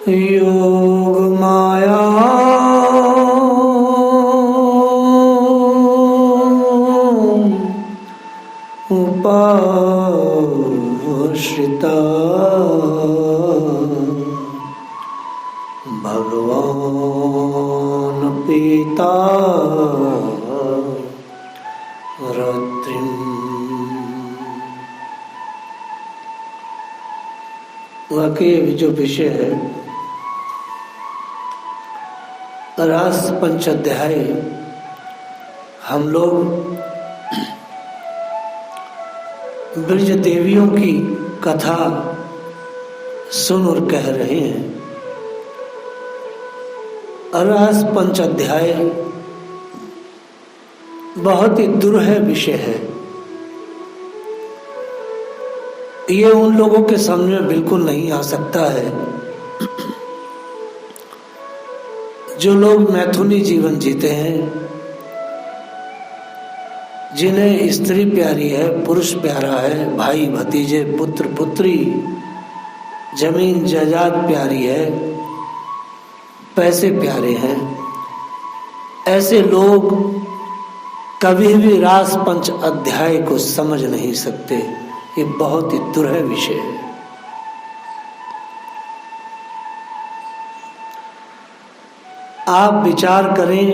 योग माया उपाश्रिता भगवान पिता रत्रिम। वाकई जो विषय है रास पंचाध्याय, हम लोग ब्रज देवियों की कथा सुन और कह रहे हैं। रास पंचाध्याय बहुत ही दुर्लभ विषय है। ये उन लोगों के सामने बिल्कुल नहीं आ सकता है जो लोग मैथुनी जीवन जीते हैं, जिन्हें स्त्री प्यारी है, पुरुष प्यारा है, भाई भतीजे, पुत्र पुत्री, जमीन जायदाद प्यारी है, पैसे प्यारे हैं। ऐसे लोग कभी भी रास पंच अध्याय को समझ नहीं सकते। ये बहुत ही दुर्लभ विषय है। आप विचार करें,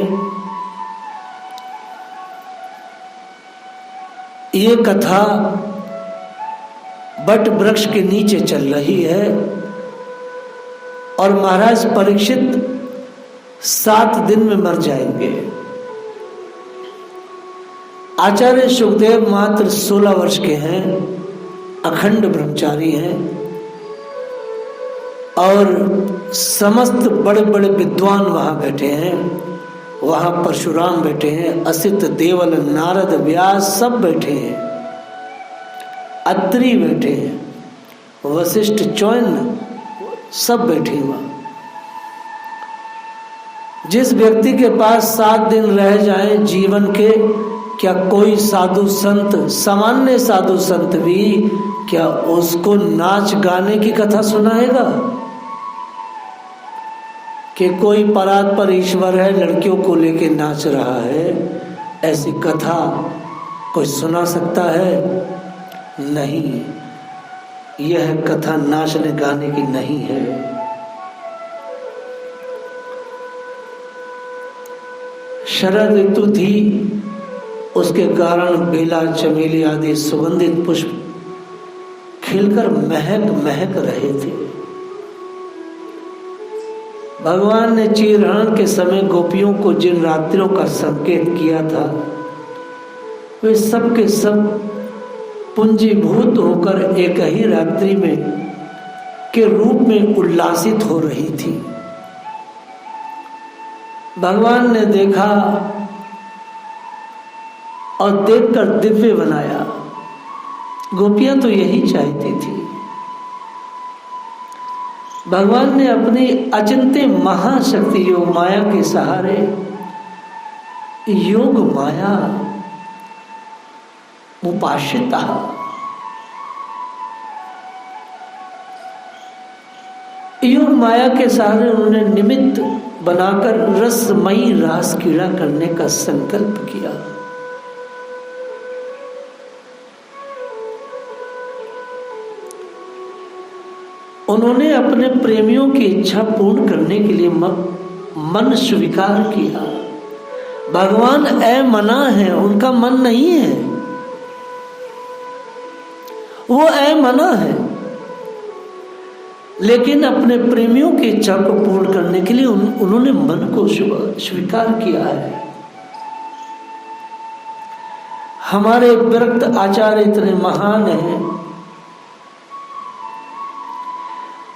ये कथा बट वृक्ष के नीचे चल रही है और महाराज परीक्षित 7 दिन में मर जाएंगे। आचार्य सुखदेव मात्र 16 वर्ष के हैं, अखंड ब्रह्मचारी हैं और समस्त बड़े बड़े विद्वान वहां बैठे हैं। वहां परशुराम बैठे हैं, असित, देवल, नारद, व्यास सब बैठे हैं, अत्रि बैठे हैं, वशिष्ठ, चौन सब बैठे हैं वहां। जिस व्यक्ति के पास 7 दिन रह जाएं जीवन के, क्या कोई साधु संत, सामान्य साधु संत भी क्या उसको नाच गाने की कथा सुनाएगा? कि कोई परात्पर ईश्वर है, लड़कियों को लेके नाच रहा है, ऐसी कथा कोई सुना सकता है? नहीं, यह कथा नाचने गाने की नहीं है। शरद ऋतु थी, उसके कारण बेला, चमेली आदि सुगंधित पुष्प खिलकर महक महक रहे थे। भगवान ने चीरहरण के समय गोपियों को जिन रात्रियों का संकेत किया था, वे सब के सब पुंजीभूत होकर एक ही रात्रि में के रूप में उल्लासित हो रही थी। भगवान ने देखा और देखकर दिव्य बनाया। गोपियां तो यही चाहती थी। भगवान ने अपनी अचिंत्य महाशक्ति योग माया के सहारे, योग माया उपाश्रिता, योग माया के सहारे उन्होंने निमित्त बनाकर रसमयी रास क्रीड़ा करने का संकल्प किया। उन्होंने अपने प्रेमियों की इच्छा पूर्ण करने के लिए मन स्वीकार किया। भगवान अमना है, उनका मन नहीं है, वो अमना है, लेकिन अपने प्रेमियों की इच्छा को पूर्ण करने के लिए उन्होंने मन को स्वीकार किया है। हमारे विरक्त आचार्य इतने महान हैं,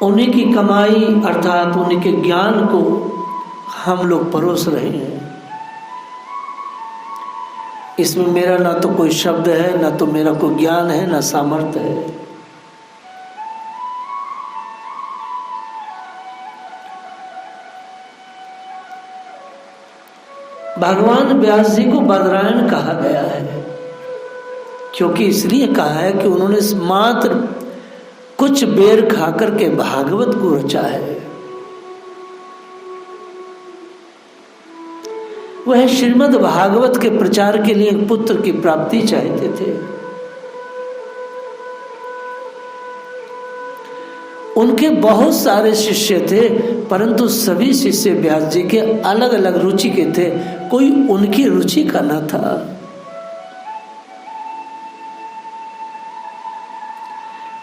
उन्हीं की कमाई अर्थात उन्हीं के ज्ञान को हम लोग परोस रहे हैं। इसमें मेरा ना तो कोई शब्द है, ना तो मेरा कोई ज्ञान है, ना सामर्थ्य है। भगवान व्यास जी को बदरायण कहा गया है, क्योंकि इसलिए कहा है कि उन्होंने मात्र कुछ बेर खाकर के भागवत को रचा है। वह श्रीमद् भागवत के प्रचार के लिए एक पुत्र की प्राप्ति चाहते थे। उनके बहुत सारे शिष्य थे, परंतु सभी शिष्य व्यास जी के अलग अलग रुचि के थे, कोई उनकी रुचि का न था।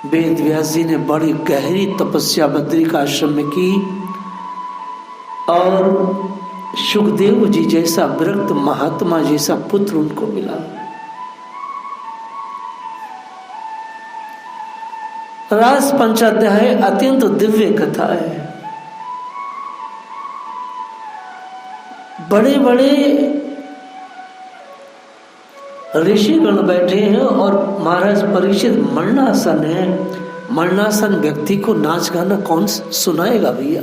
वेद व्यास जी ने बड़ी गहरी तपस्या बद्रिकाश्रम में की और सुखदेव जी जैसा विरक्त महात्मा जैसा पुत्र उनको मिला। रास पंचाध्याय अत्यंत दिव्य कथा है। बड़े बड़े ऋषिगण बैठे हैं और महाराज परीक्षित मरणासन है। मरणासन व्यक्ति को नाच गाना कौन सुनाएगा भैया?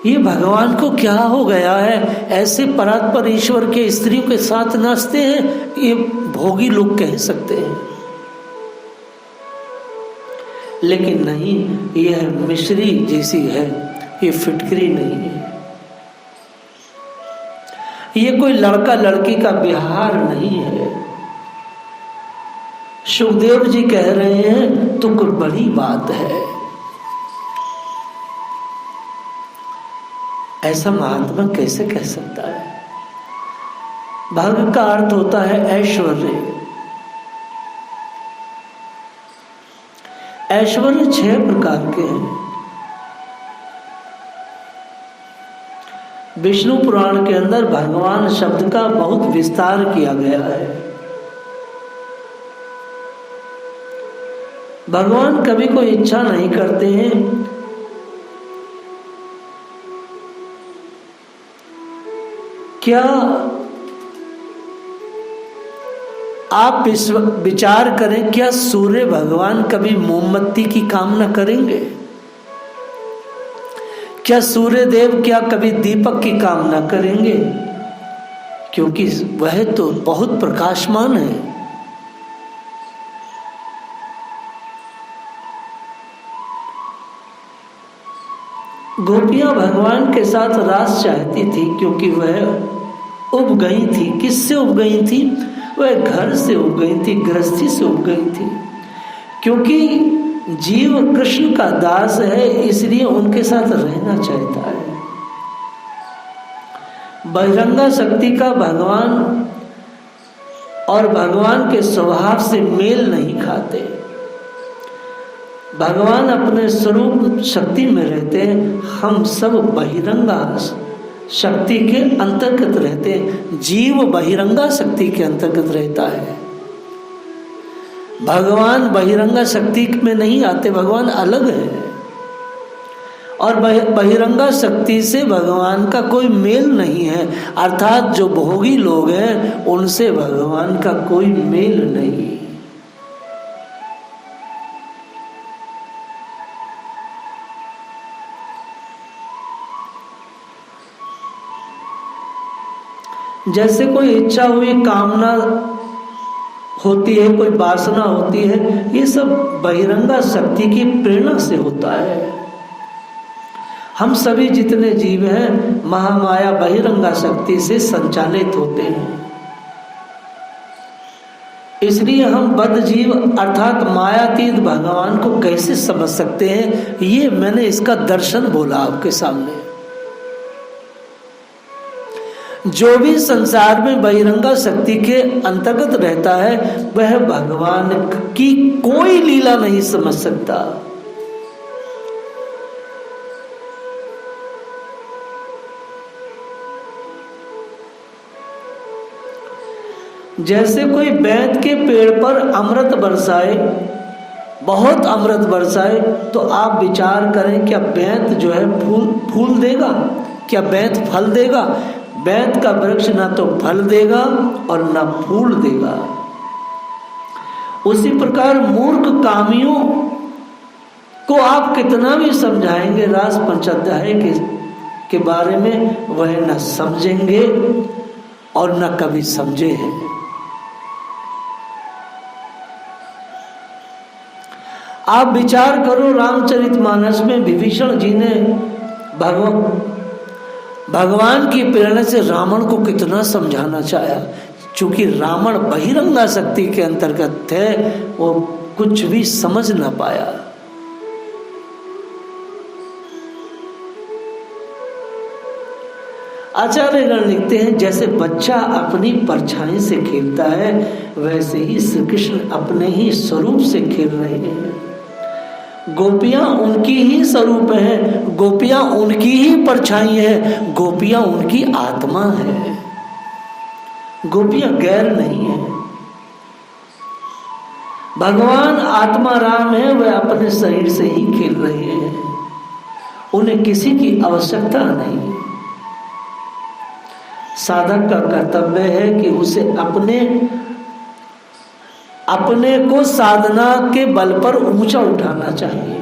ये भगवान को क्या हो गया है? ऐसे परात्पर ईश्वर के स्त्रियों के साथ नाचते हैं, ये भोगी लोग कह सकते हैं, लेकिन नहीं, यह मिश्री जैसी है, ये फिटकरी नहीं है। ये कोई लड़का लड़की का बिहार नहीं है। सुखदेव जी कह रहे हैं तो कोई बड़ी बात है। ऐसा महात्मा कैसे कह सकता है? भाग्य का अर्थ होता है ऐश्वर्य। ऐश्वर्य 6 प्रकार के हैं। विष्णु पुराण के अंदर भगवान शब्द का बहुत विस्तार किया गया है। भगवान कभी कोई इच्छा नहीं करते हैं क्या आप विचार करें, क्या सूर्य भगवान कभी मोमबत्ती की कामना करेंगे? क्या सूर्य देव क्या कभी दीपक की कामना करेंगे? क्योंकि वह तो बहुत प्रकाशमान है। गोपियां भगवान के साथ रास चाहती थी, क्योंकि वह उब गई थी। किससे उब गई थी? वह घर से उब गई थी, गृहस्थी से उब गई थी। क्योंकि जीव कृष्ण का दास है, इसलिए उनके साथ रहना चाहता है। बहिरंगा शक्ति का भगवान और भगवान के स्वभाव से मेल नहीं खाते। भगवान अपने स्वरूप शक्ति में रहते हैं, हम सब बहिरंगा शक्ति के अंतर्गत रहते हैं। जीव बहिरंगा शक्ति के अंतर्गत रहता है। भगवान बहिरंगा शक्ति में नहीं आते, भगवान अलग है। और बहिरंगा शक्ति से भगवान का कोई मेल नहीं है, अर्थात जो भोगी लोग हैं उनसे भगवान का कोई मेल नहीं। जैसे कोई इच्छा हुई, कामना होती है, कोई वासना होती है, ये सब बहिरंगा शक्ति की प्रेरणा से होता है। हम सभी जितने जीव हैं महामाया बहिरंगा शक्ति से संचालित होते हैं। इसलिए हम बद्ध जीव अर्थात मायातीत भगवान को कैसे समझ सकते हैं, ये मैंने इसका दर्शन बोला आपके सामने। जो भी संसार में बहिरंगा शक्ति के अंतर्गत रहता है वह भगवान की कोई लीला नहीं समझ सकता। जैसे कोई बैत के पेड़ पर अमृत बरसाए, बहुत अमृत बरसाए, तो आप विचार करें क्या बैत जो है फूल देगा? क्या बैत फल देगा? बैत का वृक्ष ना तो फल देगा और ना फूल देगा। उसी प्रकार मूर्ख कामियों को आप कितना भी समझाएंगे रास पंचाध्याय के बारे में, वह न समझेंगे और न कभी समझे हैं। आप विचार करो, रामचरितमानस में विभीषण जी ने भगवान की प्रेरणा से रावण को कितना समझाना चाहा। चूंकि रावण बहिरंगा शक्ति के अंतर्गत थे, वो कुछ भी समझ ना पाया। आचार्यगण लिखते हैं, जैसे बच्चा अपनी परछाई से खेलता है, वैसे ही श्री कृष्ण अपने ही स्वरूप से खेल रहे हैं। गोपियां उनकी ही स्वरूप है, गोपियां उनकी ही परछाई है, गोपियां उनकी आत्मा है, गोपियां गैर नहीं है। भगवान आत्मा राम है, वह अपने शरीर से ही खेल रहे हैं, उन्हें किसी की आवश्यकता नहीं। साधक का कर्तव्य है कि उसे अपने को साधना के बल पर ऊंचा उठाना चाहिए।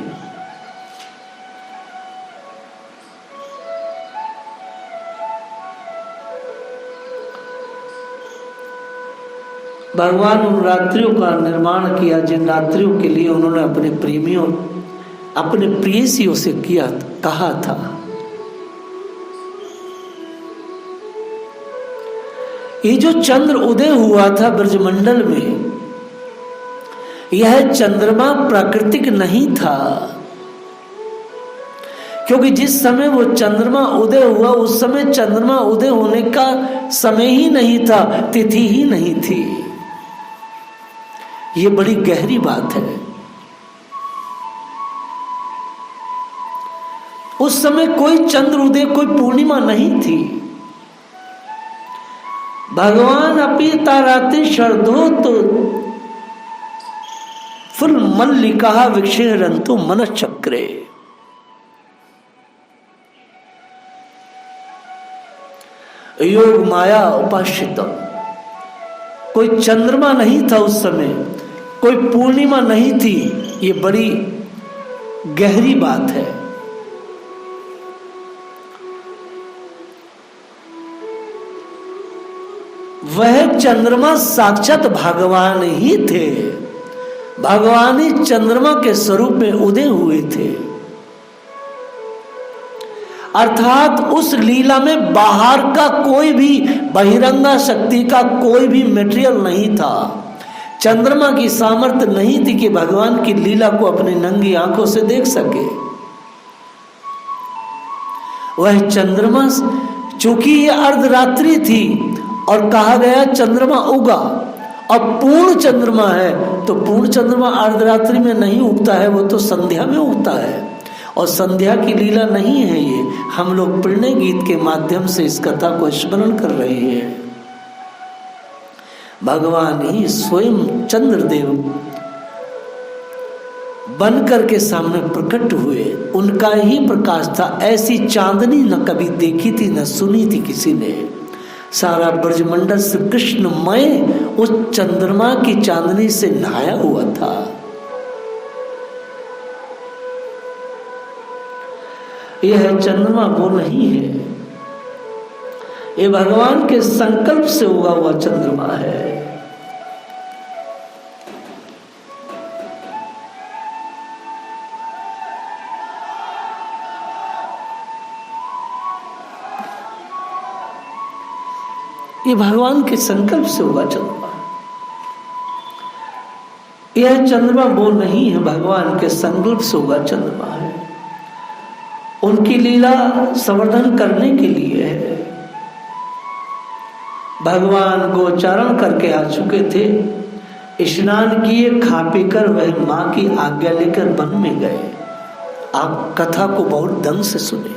भगवान उन रात्रियों का निर्माण किया जिन रात्रियों के लिए उन्होंने अपने प्रेमियों, अपने प्रेयसियों से कहा था। ये जो चंद्र उदय हुआ था ब्रजमंडल में, यह चंद्रमा प्राकृतिक नहीं था, क्योंकि जिस समय वो चंद्रमा उदय हुआ उस समय चंद्रमा उदय होने का समय ही नहीं था, तिथि ही नहीं थी। ये बड़ी गहरी बात है। उस समय कोई चंद्र उदय, कोई पूर्णिमा नहीं थी। भगवान अपि ताराति शरदो तो फुल मल्लिका विक्षेरन्तु मनश्चक्रे। योग माया उपाश्रितम। कोई चंद्रमा नहीं था उस समय, कोई पूर्णिमा नहीं थी। ये बड़ी गहरी बात है। वह चंद्रमा साक्षात भगवान ही थे, भगवान ही चंद्रमा के स्वरूप में उदय हुए थे। अर्थात उस लीला में बाहर का कोई भी बहिरंगा शक्ति का कोई भी मटेरियल नहीं था। चंद्रमा की सामर्थ्य नहीं थी कि भगवान की लीला को अपनी नंगी आंखों से देख सके। वह चंद्रमा, चूंकि यह अर्धरात्रि थी और कहा गया चंद्रमा उगा, अब पूर्ण चंद्रमा है तो पूर्ण चंद्रमा अर्धरात्रि में नहीं उगता है, वो तो संध्या में उगता है। और संध्या की लीला नहीं है ये। हम लोग प्रणय गीत के माध्यम से इस कथा को स्मरण कर रहे हैं। भगवान ही स्वयं चंद्रदेव बनकर के सामने प्रकट हुए, उनका ही प्रकाश था। ऐसी चांदनी न कभी देखी थी न सुनी थी किसी ने। सारा ब्रजमंडल श्री कृष्णमय उस चंद्रमा की चांदनी से नहाया हुआ था। यह चंद्रमा वो नहीं है, ये भगवान के संकल्प से उगा हुआ चंद्रमा है। ये भगवान के संकल्प से हुआ चंद्रमा। यह चंद्रमा वो नहीं है, भगवान के संकल्प से हुआ चंद्रमा है। उनकी लीला संवर्धन करने के लिए है। भगवान गोचारण करके आ चुके थे, स्नान किए, खा पी कर वह मां की आज्ञा लेकर वन में गए। आप कथा को बहुत ढंग से सुने।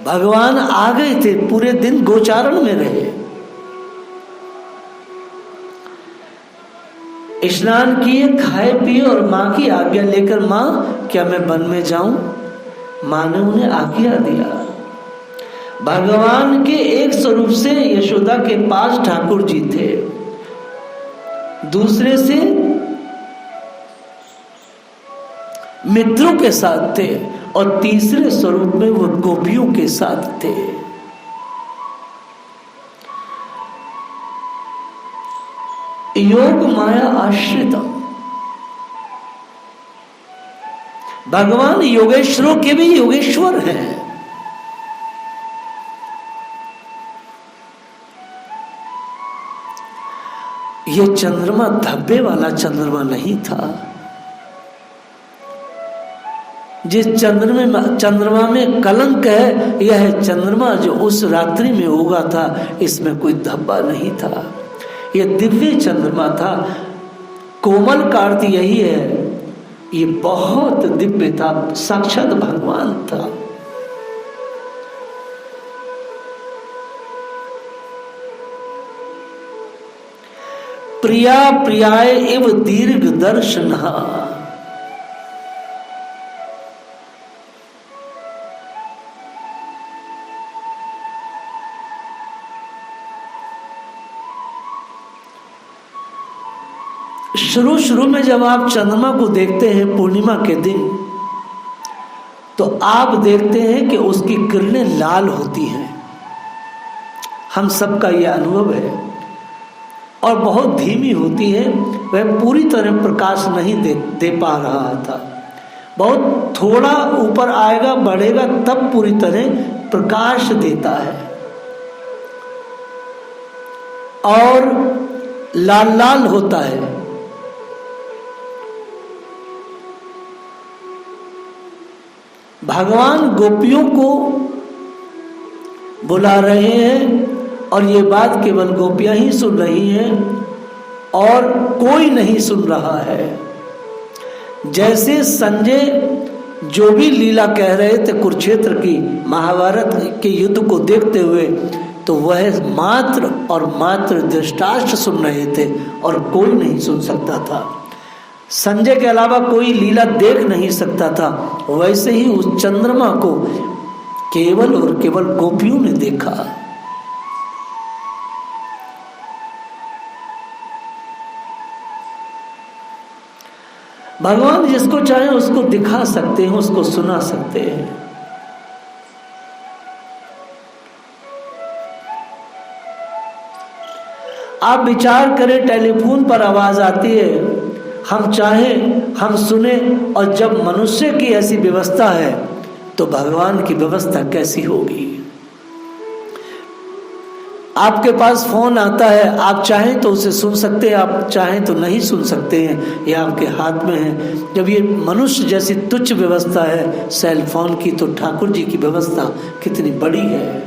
भगवान आ गए थे, पूरे दिन गोचारण में रहे, स्नान किए, खाए पिए और मां की आज्ञा लेकर, मां क्या मैं वन में जाऊं? मां ने उन्हें आज्ञा दिया। भगवान के एक स्वरूप से यशोदा के पास ठाकुर जी थे, दूसरे से मित्रों के साथ थे और तीसरे स्वरूप में वो गोपियों के साथ थे। योग माया आश्रितम। भगवान योगेश्वरों के भी योगेश्वर हैं। ये चंद्रमा धब्बे वाला चंद्रमा नहीं था। जिस चंद्रमा में कलंक है, यह चंद्रमा जो उस रात्रि में उगा था, इसमें कोई धब्बा नहीं था। यह दिव्य चंद्रमा था। कोमल का अर्थ यही है, ये बहुत दिव्य था, साक्षात भगवान था। प्रिया प्रियाय इव दीर्घ दर्शनहा। शुरू में जब आप चंद्रमा को देखते हैं पूर्णिमा के दिन, तो आप देखते हैं कि उसकी किरणें लाल होती हैं। हम सबका यह अनुभव है। और बहुत धीमी होती है, वह पूरी तरह प्रकाश नहीं दे पा रहा था। बहुत थोड़ा ऊपर आएगा, बढ़ेगा, तब पूरी तरह प्रकाश देता है। और लाल लाल होता है। भगवान गोपियों को बुला रहे हैं, और ये बात केवल गोपियां ही सुन रही हैं और कोई नहीं सुन रहा है। जैसे संजय जो भी लीला कह रहे थे कुरुक्षेत्र की, महाभारत के युद्ध को देखते हुए, तो वह मात्र और मात्र दृष्टांत सुन रहे थे और कोई नहीं सुन सकता था। संजय के अलावा कोई लीला देख नहीं सकता था। वैसे ही उस चंद्रमा को केवल और केवल गोपियों ने देखा। भगवान जिसको चाहे उसको दिखा सकते हैं, उसको सुना सकते हैं। आप विचार करें, टेलीफोन पर आवाज आती है, हम चाहें हम सुने, और जब मनुष्य की ऐसी व्यवस्था है तो भगवान की व्यवस्था कैसी होगी। आपके पास फोन आता है, आप चाहें तो उसे सुन सकते हैं, आप चाहें तो नहीं सुन सकते हैं, ये आपके हाथ में है। जब ये मनुष्य जैसी तुच्छ व्यवस्था है सेल फोन की, तो ठाकुर जी की व्यवस्था कितनी बड़ी है।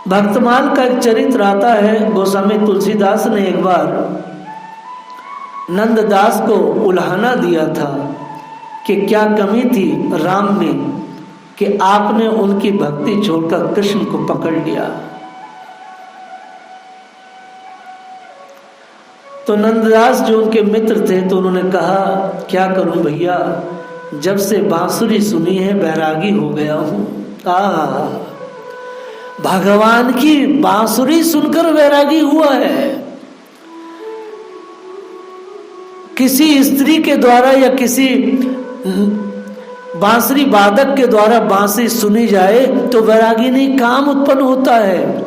भक्तमाल का एक चरित्र आता है। गोस्वामी तुलसीदास ने एक बार नंददास को उल्हाना दिया था कि क्या कमी थी राम में कि आपने उनकी भक्ति छोड़कर कृष्ण को पकड़ लिया। तो नंददास जो उनके मित्र थे, तो उन्होंने कहा, क्या करूं भैया, जब से बांसुरी सुनी है बैरागी हो गया हूं। भगवान की बांसुरी सुनकर वैरागी हुआ है। किसी स्त्री के द्वारा या किसी बांसुरी वादक के द्वारा बांसुरी सुनी जाए तो वैरागी नहीं, काम उत्पन्न होता है।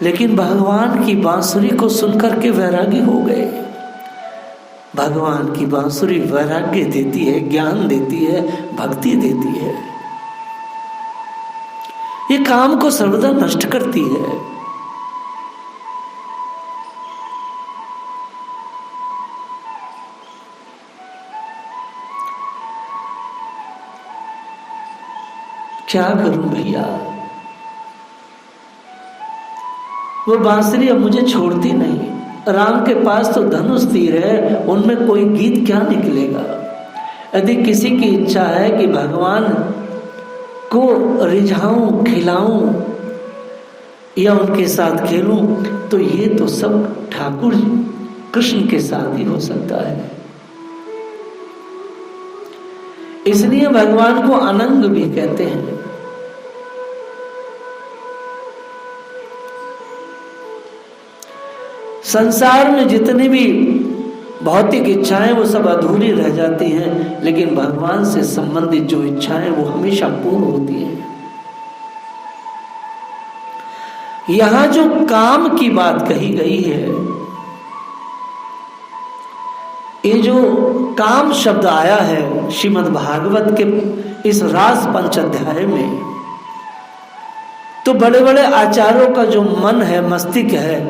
लेकिन भगवान की बांसुरी को सुनकर के वैरागी हो गए। भगवान की बांसुरी वैराग्य देती है, ज्ञान देती है, भक्ति देती है। ये काम को सर्वदा नष्ट करती है। क्या करूं भैया, वो बांसुरी अब मुझे छोड़ती नहीं। राम के पास तो धनुष तीर है, उनमें कोई गीत क्या निकलेगा। यदि किसी की इच्छा है कि भगवान को रिझाऊं, खिलाऊं या उनके साथ खेलूं, तो ये तो सब ठाकुर कृष्ण के साथ ही हो सकता है। इसलिए भगवान को अनंग भी कहते हैं। संसार में जितने भी भौतिक इच्छाएं वो सब अधूरी रह जाती हैं, लेकिन भगवान से संबंधित जो इच्छाएं वो हमेशा पूर्ण होती हैं। यहां जो काम की बात कही गई है, ये जो काम शब्द आया है श्रीमद् भागवत के इस रास पंच अध्याय में, तो बड़े बड़े आचार्यों का जो मन है, मस्तिष्क है,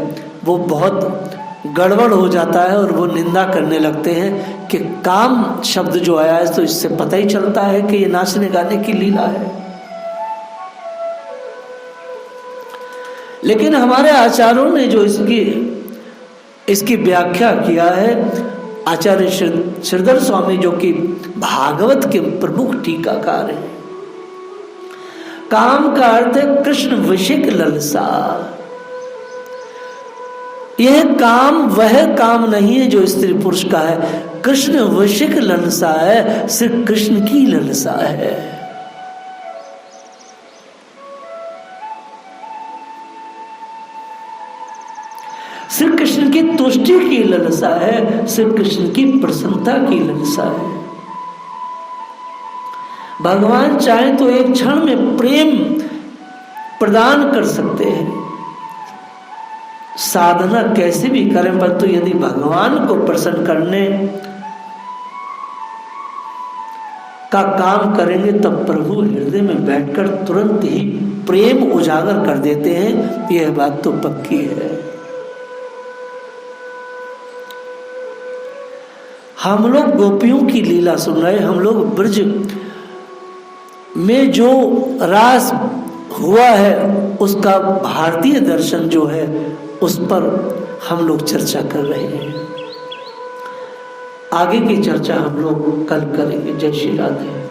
वो बहुत गड़बड़ हो जाता है और वो निंदा करने लगते हैं कि काम शब्द जो आया है तो इससे पता ही चलता है कि ये नाचने गाने की लीला है। लेकिन हमारे आचार्यों ने जो इसकी व्याख्या किया है, आचार्य श्रीधर स्वामी जो कि भागवत के प्रमुख टीकाकार हैं, काम का अर्थ है कृष्ण विषयक ललसा। यह काम वह काम नहीं है जो स्त्री पुरुष का है, कृष्ण विषयक ललसा है, सिर्फ कृष्ण की ललसा है। श्री कृष्ण की तुष्टि की ललसा है, श्री कृष्ण की प्रसन्नता की ललसा है। भगवान चाहे तो एक क्षण में प्रेम प्रदान कर सकते हैं, साधना कैसे भी करें, परंतु यदि भगवान को प्रसन्न करने का काम करेंगे तब प्रभु हृदय में बैठकर तुरंत ही प्रेम उजागर कर देते हैं। यह बात तो पक्की है। हम लोग गोपियों की लीला सुन रहे हैं, हम लोग ब्रज में जो रास हुआ है उसका भारतीय दर्शन जो है उस पर हम लोग चर्चा कर रहे हैं। आगे की चर्चा हम लोग कल करेंगे। जय श्री राधे।